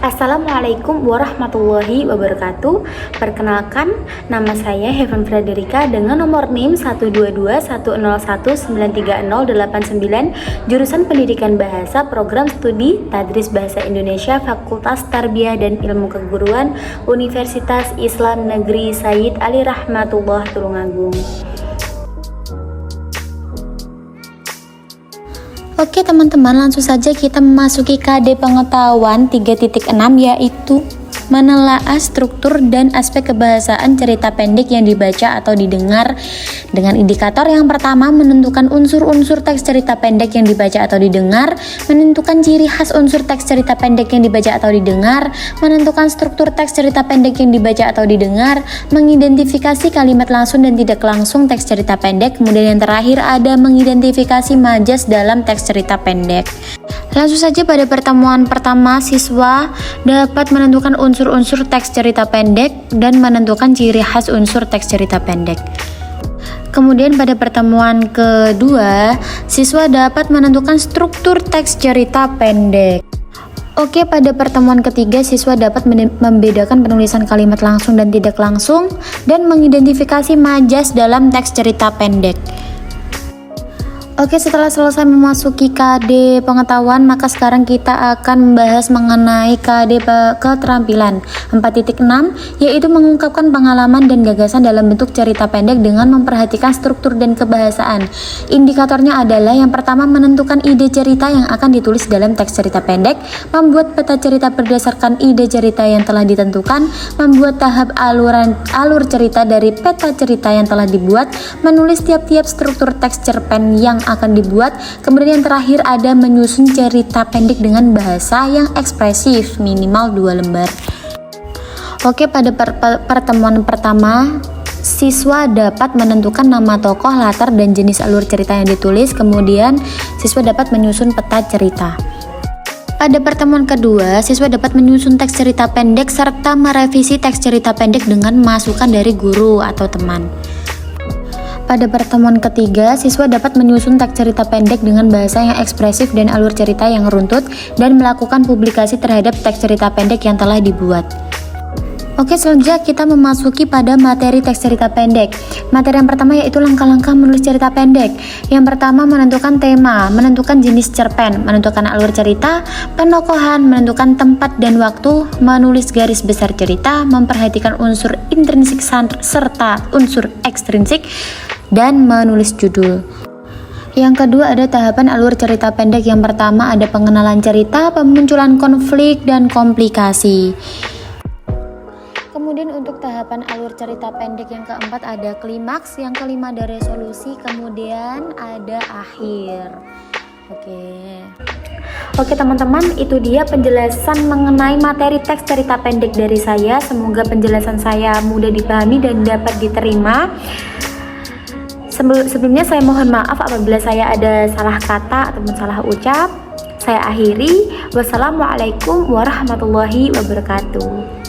Assalamualaikum warahmatullahi wabarakatuh. Perkenalkan, nama saya Heaven Frederica dengan nomor NIM 12210193089, jurusan Pendidikan Bahasa, Program Studi Tadris Bahasa Indonesia, Fakultas Tarbiyah dan Ilmu Keguruan, Universitas Islam Negeri Sayyid Ali Rahmatullah Tulungagung. Oke teman-teman, langsung saja kita memasuki KD pengetahuan 3.6, yaitu menelaah struktur dan aspek kebahasaan cerita pendek yang dibaca atau didengar. Dengan indikator yang pertama, menentukan unsur-unsur teks cerita pendek yang dibaca atau didengar, menentukan ciri khas unsur teks cerita pendek yang dibaca atau didengar, menentukan struktur teks cerita pendek yang dibaca atau didengar, mengidentifikasi kalimat langsung dan tidak langsung teks cerita pendek, kemudian yang terakhir ada mengidentifikasi majas dalam teks cerita pendek. Langsung saja pada pertemuan pertama, siswa dapat menentukan unsur-unsur teks cerita pendek dan menentukan ciri khas unsur teks cerita pendek. Kemudian pada pertemuan kedua, siswa dapat menentukan struktur teks cerita pendek. Oke, pada pertemuan ketiga, siswa dapat membedakan penulisan kalimat langsung dan tidak langsung dan mengidentifikasi majas dalam teks cerita pendek. Oke, setelah selesai memasuki KD pengetahuan, maka sekarang kita akan membahas mengenai KD keterampilan 4.6, yaitu mengungkapkan pengalaman dan gagasan dalam bentuk cerita pendek dengan memperhatikan struktur dan kebahasaan. Indikatornya adalah yang pertama, menentukan ide cerita yang akan ditulis dalam teks cerita pendek, membuat peta cerita berdasarkan ide cerita yang telah ditentukan, membuat tahap alur cerita dari peta cerita yang telah dibuat, menulis tiap-tiap struktur teks cerpen yang akan dibuat, kemudian yang terakhir ada menyusun cerita pendek dengan bahasa yang ekspresif minimal 2 lembar. Oke, pada pertemuan pertama, siswa dapat menentukan nama tokoh, latar, dan jenis alur cerita yang ditulis, kemudian siswa dapat menyusun peta cerita. Pada pertemuan kedua, siswa dapat menyusun teks cerita pendek serta merevisi teks cerita pendek dengan masukan dari guru atau teman. Pada pertemuan ketiga, siswa dapat menyusun teks cerita pendek dengan bahasa yang ekspresif dan alur cerita yang runtut dan melakukan publikasi terhadap teks cerita pendek yang telah dibuat. Oke, selanjutnya kita memasuki pada materi teks cerita pendek. Materi yang pertama yaitu langkah-langkah menulis cerita pendek. Yang pertama, menentukan tema, menentukan jenis cerpen, menentukan alur cerita, penokohan, menentukan tempat dan waktu, menulis garis besar cerita, memperhatikan unsur intrinsik serta unsur ekstrinsik, dan menulis judul. Yang kedua ada tahapan alur cerita pendek. Yang pertama ada pengenalan cerita, pemunculan konflik, dan komplikasi. Kemudian untuk tahapan alur cerita pendek yang keempat ada klimaks, yang kelima ada resolusi, kemudian ada akhir. Oke teman-teman, itu dia penjelasan mengenai materi teks cerita pendek dari saya. Semoga penjelasan saya mudah dipahami dan dapat diterima. Sebelumnya saya mohon maaf apabila saya ada salah kata ataupun salah ucap. Saya akhiri. Wassalamualaikum warahmatullahi wabarakatuh.